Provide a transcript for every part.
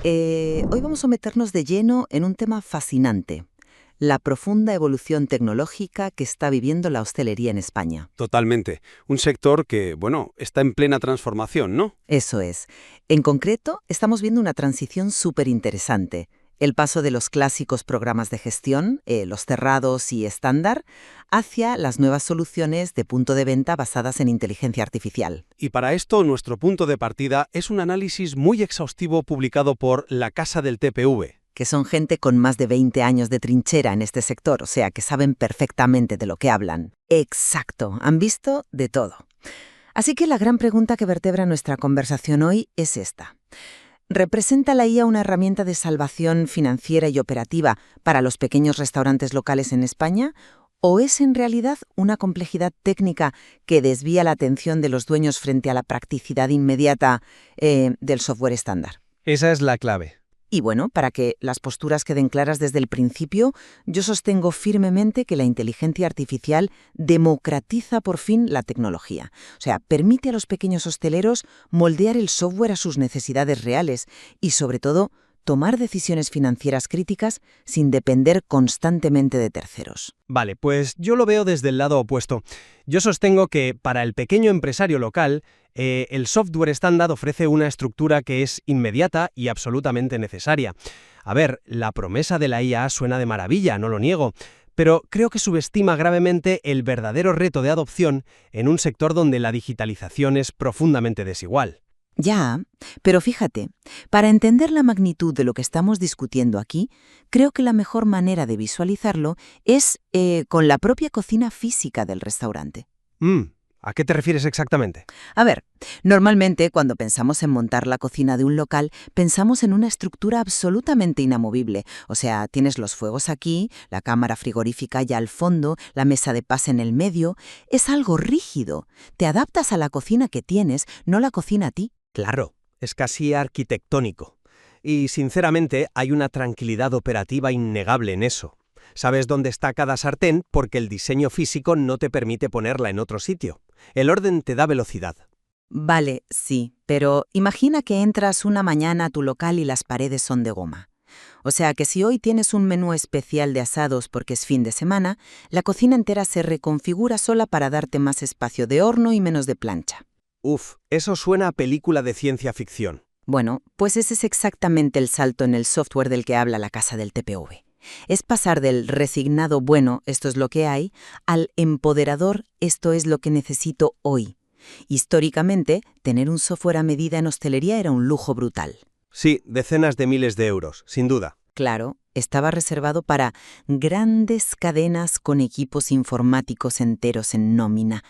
Hoy vamos a meternos de lleno en un tema fascinante, la profunda evolución tecnológica que está viviendo la hostelería en España. Totalmente. Un sector que, bueno, está en plena transformación, ¿no? Eso es. En concreto, estamos viendo una transición súper interesante. El paso de los clásicos programas de gestión, los cerrados y estándar, hacia las nuevas soluciones de punto de venta basadas en inteligencia artificial. Y para esto, nuestro punto de partida es un análisis muy exhaustivo publicado por La Casa del TPV. Que son gente con más de 20 años de trinchera en este sector, o sea, que saben perfectamente de lo que hablan. Exacto, han visto de todo. Así que la gran pregunta que vertebra nuestra conversación hoy es esta. ¿Representa la IA una herramienta de salvación financiera y operativa para los pequeños restaurantes locales en España? ¿O es en realidad una complejidad técnica que desvía la atención de los dueños frente a la practicidad inmediata del software estándar? Esa es la clave. Y bueno, para que las posturas queden claras desde el principio, yo sostengo firmemente que la inteligencia artificial democratiza por fin la tecnología. O sea, permite a los pequeños hosteleros moldear el software a sus necesidades reales y, sobre todo, tomar decisiones financieras críticas sin depender constantemente de terceros. Vale, pues yo lo veo desde el lado opuesto. Yo sostengo que para el pequeño empresario local, el software estándar ofrece una estructura que es inmediata y absolutamente necesaria. A ver, la promesa de la IA suena de maravilla, no lo niego, pero creo que subestima gravemente el verdadero reto de adopción en un sector donde la digitalización es profundamente desigual. Ya, pero fíjate, para entender la magnitud de lo que estamos discutiendo aquí, creo que la mejor manera de visualizarlo es con la propia cocina física del restaurante. ¿A qué te refieres exactamente? A ver, normalmente cuando pensamos en montar la cocina de un local, pensamos en una estructura absolutamente inamovible. O sea, tienes los fuegos aquí, la cámara frigorífica ya al fondo, la mesa de pase en el medio. Es algo rígido. Te adaptas a la cocina que tienes, no la cocina a ti. Claro, es casi arquitectónico. Y sinceramente hay una tranquilidad operativa innegable en eso. Sabes dónde está cada sartén porque el diseño físico no te permite ponerla en otro sitio. El orden te da velocidad. Vale, sí, pero imagina que entras una mañana a tu local y las paredes son de goma. O sea que si hoy tienes un menú especial de asados porque es fin de semana, la cocina entera se reconfigura sola para darte más espacio de horno y menos de plancha. Eso suena a película de ciencia ficción. Bueno, pues ese es exactamente el salto en el software del que habla la Casa del TPV. Es pasar del resignado bueno, esto es lo que hay, al empoderador, esto es lo que necesito hoy. Históricamente, tener un software a medida en hostelería era un lujo brutal. Sí, decenas de miles de euros, sin duda. Claro, estaba reservado para grandes cadenas con equipos informáticos enteros en nómina.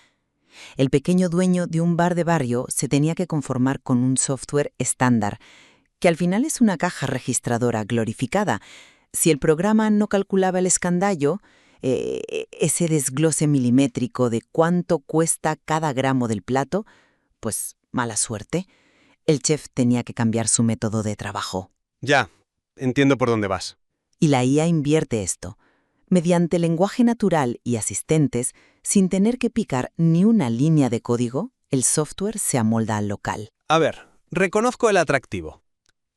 El pequeño dueño de un bar de barrio se tenía que conformar con un software estándar, que al final es una caja registradora glorificada. Si el programa no calculaba el escandallo, ese desglose milimétrico de cuánto cuesta cada gramo del plato, pues mala suerte. El chef tenía que cambiar su método de trabajo. Ya, entiendo por dónde vas. Y la IA invierte esto. Mediante lenguaje natural y asistentes, sin tener que picar ni una línea de código, el software se amolda al local. A ver, reconozco el atractivo.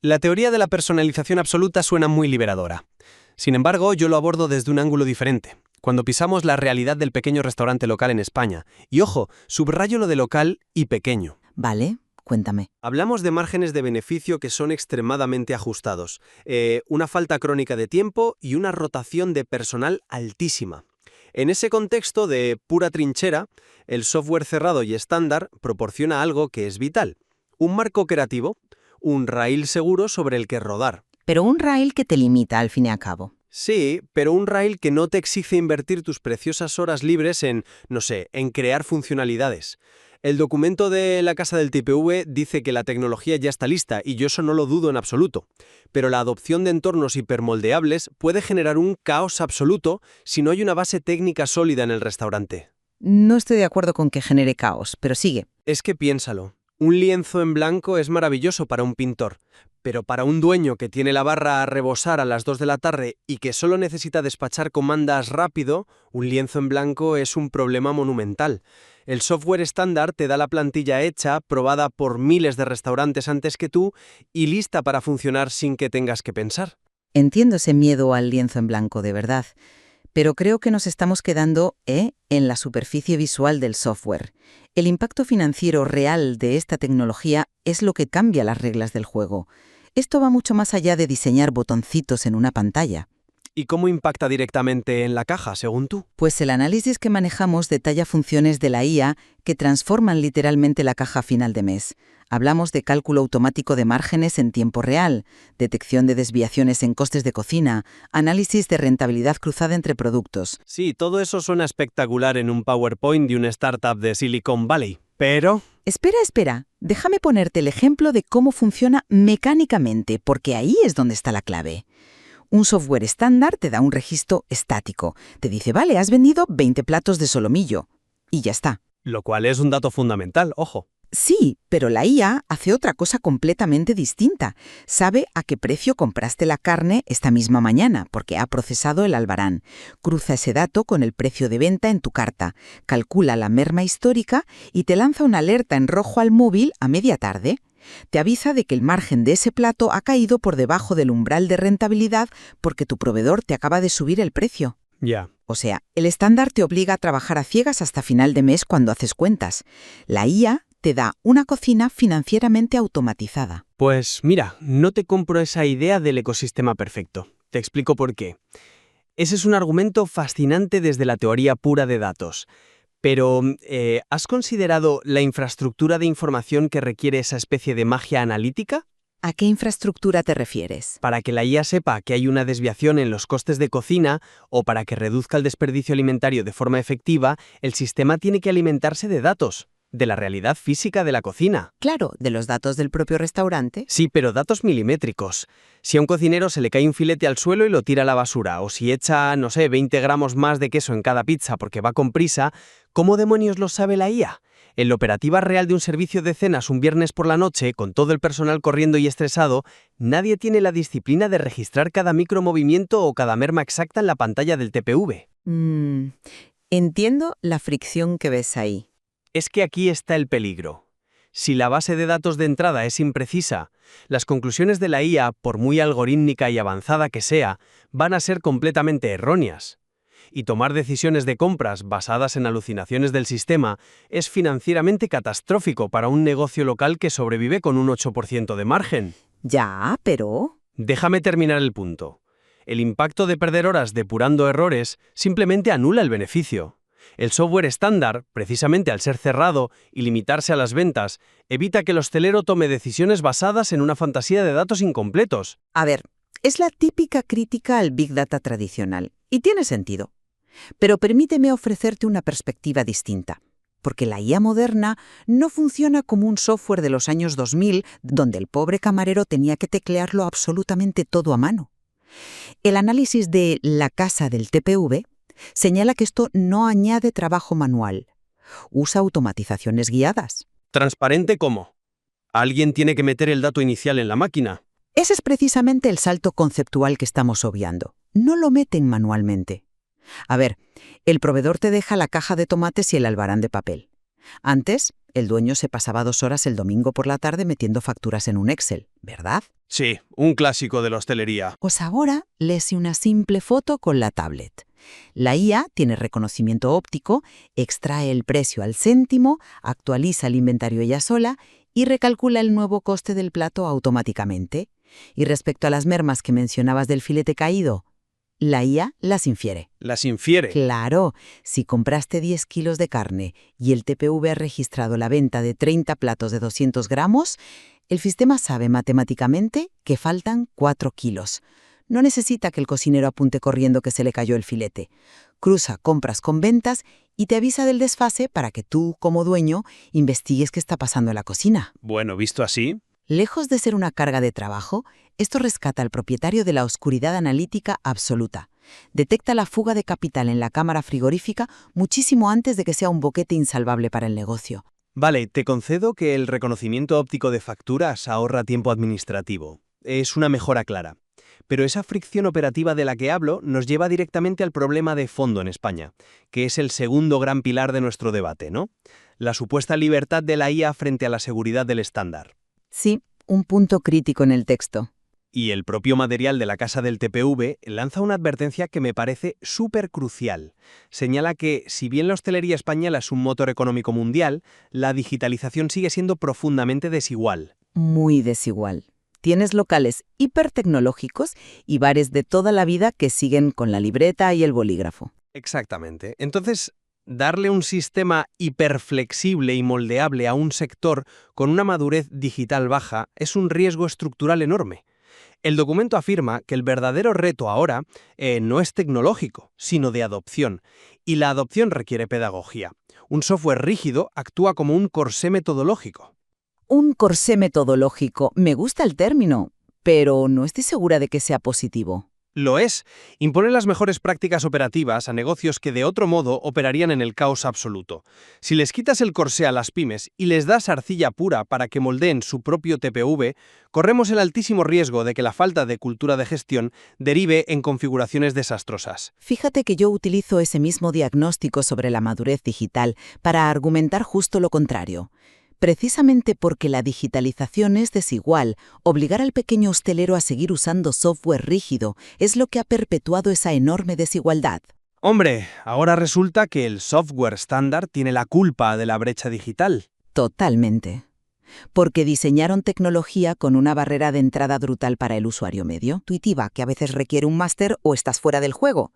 La teoría de la personalización absoluta suena muy liberadora. Sin embargo, yo lo abordo desde un ángulo diferente, cuando pisamos la realidad del pequeño restaurante local en España. Y ojo, subrayo lo de local y pequeño. ¿Vale? Cuéntame. Hablamos de márgenes de beneficio que son extremadamente ajustados, una falta crónica de tiempo y una rotación de personal altísima. En ese contexto de pura trinchera, el software cerrado y estándar proporciona algo que es vital: un marco creativo, un raíl seguro sobre el que rodar. Pero un rail que te limita al fin y al cabo. Sí, pero un raíl que no te exige invertir tus preciosas horas libres en, no sé, en crear funcionalidades. El documento de la Casa del TPV dice que la tecnología ya está lista y yo eso no lo dudo en absoluto. Pero la adopción de entornos hipermoldeables puede generar un caos absoluto si no hay una base técnica sólida en el restaurante. No estoy de acuerdo con que genere caos, pero sigue. Es que piénsalo. Un lienzo en blanco es maravilloso para un pintor, Pero para un dueño que tiene la barra a rebosar a las 2 de la tarde y que solo necesita despachar comandas rápido, un lienzo en blanco es un problema monumental. El software estándar te da la plantilla hecha, probada por miles de restaurantes antes que tú y lista para funcionar sin que tengas que pensar. Entiendo ese miedo al lienzo en blanco, de verdad. Pero creo que nos estamos quedando en la superficie visual del software. El impacto financiero real de esta tecnología es lo que cambia las reglas del juego. Esto va mucho más allá de diseñar botoncitos en una pantalla. ¿Y cómo impacta directamente en la caja, según tú? Pues el análisis que manejamos detalla funciones de la IA que transforman literalmente la caja a final de mes. Hablamos de cálculo automático de márgenes en tiempo real, detección de desviaciones en costes de cocina, análisis de rentabilidad cruzada entre productos. Sí, todo eso suena espectacular en un PowerPoint de una startup de Silicon Valley. Pero... Espera. Déjame ponerte el ejemplo de cómo funciona mecánicamente, porque ahí es donde está la clave. Un software estándar te da un registro estático. Te dice, vale, has vendido 20 platos de solomillo. Y ya está. Lo cual es un dato fundamental, ojo. Sí, pero la IA hace otra cosa completamente distinta. Sabe a qué precio compraste la carne esta misma mañana, porque ha procesado el albarán. Cruza ese dato con el precio de venta en tu carta, calcula la merma histórica y te lanza una alerta en rojo al móvil a media tarde. Te avisa de que el margen de ese plato ha caído por debajo del umbral de rentabilidad porque tu proveedor te acaba de subir el precio. Ya. O sea, el estándar te obliga a trabajar a ciegas hasta final de mes cuando haces cuentas. La IA te da una cocina financieramente automatizada. Pues mira, no te compro esa idea del ecosistema perfecto. Te explico por qué. Ese es un argumento fascinante desde la teoría pura de datos. Pero, ¿has considerado la infraestructura de información que requiere esa especie de magia analítica? ¿A qué infraestructura te refieres? Para que la IA sepa que hay una desviación en los costes de cocina o para que reduzca el desperdicio alimentario de forma efectiva, el sistema tiene que alimentarse de datos, de la realidad física de la cocina. Claro, de los datos del propio restaurante. Sí, pero datos milimétricos. Si a un cocinero se le cae un filete al suelo y lo tira a la basura, o si echa, 20 gramos más de queso en cada pizza porque va con prisa, ¿cómo demonios lo sabe la IA? En la operativa real de un servicio de cenas un viernes por la noche, con todo el personal corriendo y estresado, nadie tiene la disciplina de registrar cada micromovimiento o cada merma exacta en la pantalla del TPV. Entiendo la fricción que ves ahí. Es que aquí está el peligro. Si la base de datos de entrada es imprecisa, las conclusiones de la IA, por muy algorítmica y avanzada que sea, van a ser completamente erróneas. Y tomar decisiones de compras basadas en alucinaciones del sistema es financieramente catastrófico para un negocio local que sobrevive con un 8% de margen. Ya, pero... Déjame terminar el punto. El impacto de perder horas depurando errores simplemente anula el beneficio. El software estándar, precisamente al ser cerrado y limitarse a las ventas, evita que el hostelero tome decisiones basadas en una fantasía de datos incompletos. A ver, es la típica crítica al Big Data tradicional, y tiene sentido. Pero permíteme ofrecerte una perspectiva distinta, porque la IA moderna no funciona como un software de los años 2000, donde el pobre camarero tenía que teclearlo absolutamente todo a mano. El análisis de la casa del TPV señala que esto no añade trabajo manual. Usa automatizaciones guiadas. ¿Transparente cómo? ¿Alguien tiene que meter el dato inicial en la máquina? Ese es precisamente el salto conceptual que estamos obviando. No lo meten manualmente. A ver, el proveedor te deja la caja de tomates y el albarán de papel. Antes, el dueño se pasaba 2 horas el domingo por la tarde metiendo facturas en un Excel, ¿verdad? Sí, un clásico de la hostelería. Pues ahora léese una simple foto con la tablet. La IA tiene reconocimiento óptico, extrae el precio al céntimo, actualiza el inventario ella sola y recalcula el nuevo coste del plato automáticamente. Y respecto a las mermas que mencionabas del filete caído, la IA las infiere. ¿Las infiere? Claro, si compraste 10 kilos de carne y el TPV ha registrado la venta de 30 platos de 200 gramos, el sistema sabe matemáticamente que faltan 4 kilos. No necesita que el cocinero apunte corriendo que se le cayó el filete. Cruza compras con ventas y te avisa del desfase para que tú, como dueño, investigues qué está pasando en la cocina. Bueno, visto así... Lejos de ser una carga de trabajo, esto rescata al propietario de la oscuridad analítica absoluta. Detecta la fuga de capital en la cámara frigorífica muchísimo antes de que sea un boquete insalvable para el negocio. Vale, te concedo que el reconocimiento óptico de facturas ahorra tiempo administrativo. es una mejora clara. Pero esa fricción operativa de la que hablo nos lleva directamente al problema de fondo en España, que es el segundo gran pilar de nuestro debate, ¿no? La supuesta libertad de la IA frente a la seguridad del estándar. Sí, un punto crítico en el texto. Y el propio material de la Casa del TPV lanza una advertencia que me parece súper crucial. Señala que, si bien la hostelería española es un motor económico mundial, la digitalización sigue siendo profundamente desigual. Muy desigual. Tienes locales hipertecnológicos y bares de toda la vida que siguen con la libreta y el bolígrafo. Exactamente. Entonces, darle un sistema hiperflexible y moldeable a un sector con una madurez digital baja es un riesgo estructural enorme. El documento afirma que el verdadero reto ahora no es tecnológico, sino de adopción, y la adopción requiere pedagogía. Un software rígido actúa como un corsé metodológico. Un corsé metodológico, me gusta el término, pero no estoy segura de que sea positivo. Lo es. Impone las mejores prácticas operativas a negocios que de otro modo operarían en el caos absoluto. Si les quitas el corsé a las pymes y les das arcilla pura para que moldeen su propio TPV, corremos el altísimo riesgo de que la falta de cultura de gestión derive en configuraciones desastrosas. Fíjate que yo utilizo ese mismo diagnóstico sobre la madurez digital para argumentar justo lo contrario. Precisamente porque la digitalización es desigual, obligar al pequeño hostelero a seguir usando software rígido es lo que ha perpetuado esa enorme desigualdad. Hombre, ahora resulta que el software estándar tiene la culpa de la brecha digital. Totalmente. Porque diseñaron tecnología con una barrera de entrada brutal para el usuario medio, intuitiva, que a veces requiere un máster o estás fuera del juego.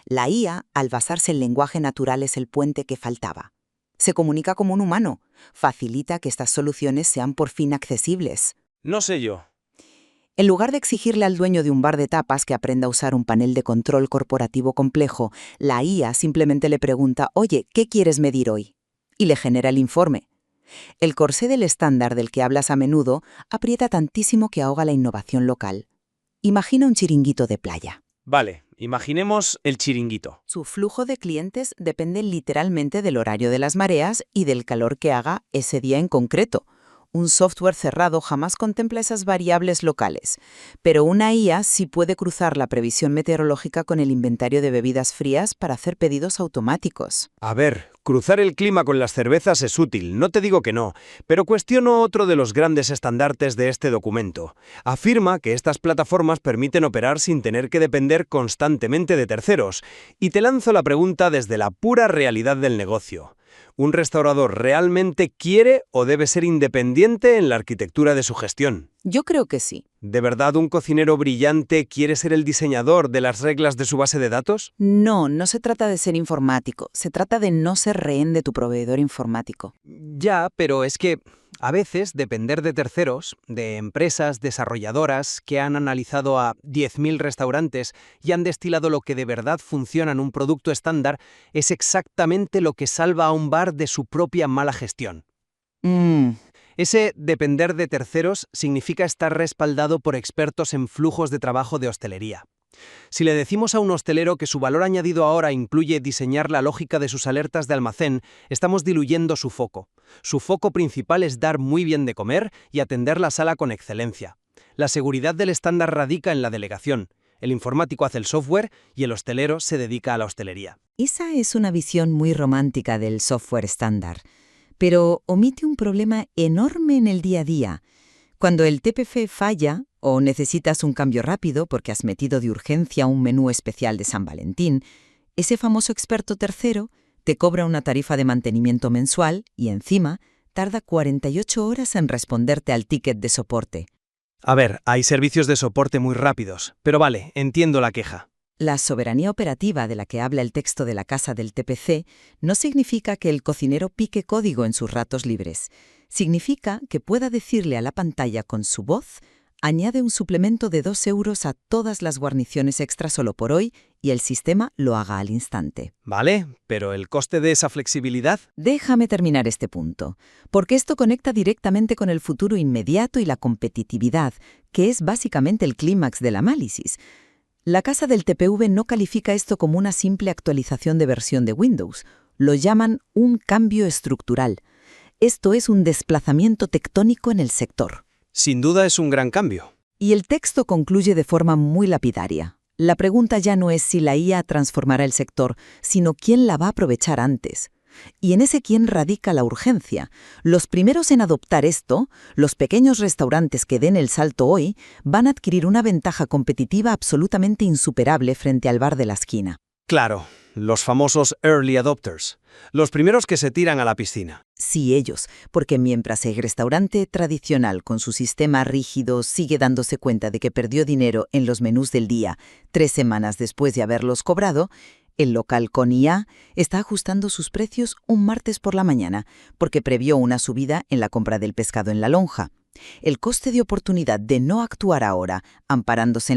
La IA, al basarse en lenguaje natural, es el puente que faltaba. Se comunica como un humano, facilita que estas soluciones sean por fin accesibles. No sé yo. En lugar de exigirle al dueño de un bar de tapas que aprenda a usar un panel de control corporativo complejo, la IA simplemente le pregunta, oye, ¿qué quieres medir hoy? Y le genera el informe. El corsé del estándar del que hablas a menudo aprieta tantísimo que ahoga la innovación local. Imagina un chiringuito de playa. Vale, imaginemos el chiringuito. Su flujo de clientes depende literalmente del horario de las mareas y del calor que haga ese día en concreto. Un software cerrado jamás contempla esas variables locales, pero una IA sí puede cruzar la previsión meteorológica con el inventario de bebidas frías para hacer pedidos automáticos. A ver, cruzar el clima con las cervezas es útil, no te digo que no, pero cuestiono otro de los grandes estandartes de este documento. Afirma que estas plataformas permiten operar sin tener que depender constantemente de terceros, y te lanzo la pregunta desde la pura realidad del negocio. ¿Un restaurador realmente quiere o debe ser independiente en la arquitectura de su gestión? Yo creo que sí. ¿De verdad un cocinero brillante quiere ser el diseñador de las reglas de su base de datos? No, no se trata de ser informático, se trata de no ser rehén de tu proveedor informático. Ya, pero es que a veces depender de terceros, de empresas desarrolladoras que han analizado a 10.000 restaurantes y han destilado lo que de verdad funciona en un producto estándar, es exactamente lo que salva a un bar de su propia mala gestión. Ese depender de terceros significa estar respaldado por expertos en flujos de trabajo de hostelería. Si le decimos a un hostelero que su valor añadido ahora incluye diseñar la lógica de sus alertas de almacén, estamos diluyendo su foco. Su foco principal es dar muy bien de comer y atender la sala con excelencia. La seguridad del estándar radica en la delegación. El informático hace el software y el hostelero se dedica a la hostelería. Esa es una visión muy romántica del software estándar, pero omite un problema enorme en el día a día. Cuando el TPV falla o necesitas un cambio rápido porque has metido de urgencia un menú especial de San Valentín, ese famoso experto tercero te cobra una tarifa de mantenimiento mensual y encima tarda 48 horas en responderte al ticket de soporte. A ver, hay servicios de soporte muy rápidos, pero vale, entiendo la queja. La soberanía operativa de la que habla el texto de la Casa del TPC no significa que el cocinero pique código en sus ratos libres. Significa que pueda decirle a la pantalla con su voz, añade un suplemento de 2 euros a todas las guarniciones extra solo por hoy y el sistema lo haga al instante. Vale, pero ¿el coste de esa flexibilidad? Déjame terminar este punto, porque esto conecta directamente con el futuro inmediato y la competitividad, que es básicamente el clímax del análisis. La Casa del TPV no califica esto como una simple actualización de versión de Windows. Lo llaman un cambio estructural. Esto es un desplazamiento tectónico en el sector. Sin duda es un gran cambio. Y el texto concluye de forma muy lapidaria. La pregunta ya no es si la IA transformará el sector, sino quién la va a aprovechar antes. Y en ese quién radica la urgencia. Los primeros en adoptar esto, los pequeños restaurantes que den el salto hoy, van a adquirir una ventaja competitiva absolutamente insuperable frente al bar de la esquina. Claro, los famosos early adopters, los primeros que se tiran a la piscina. Sí, ellos, porque mientras el restaurante tradicional con su sistema rígido sigue dándose cuenta de que perdió dinero en los menús del día 3 semanas después de haberlos cobrado, el local con IA está ajustando sus precios un martes por la mañana porque previó una subida en la compra del pescado en la lonja. El coste de oportunidad de no actuar ahora, amparándose en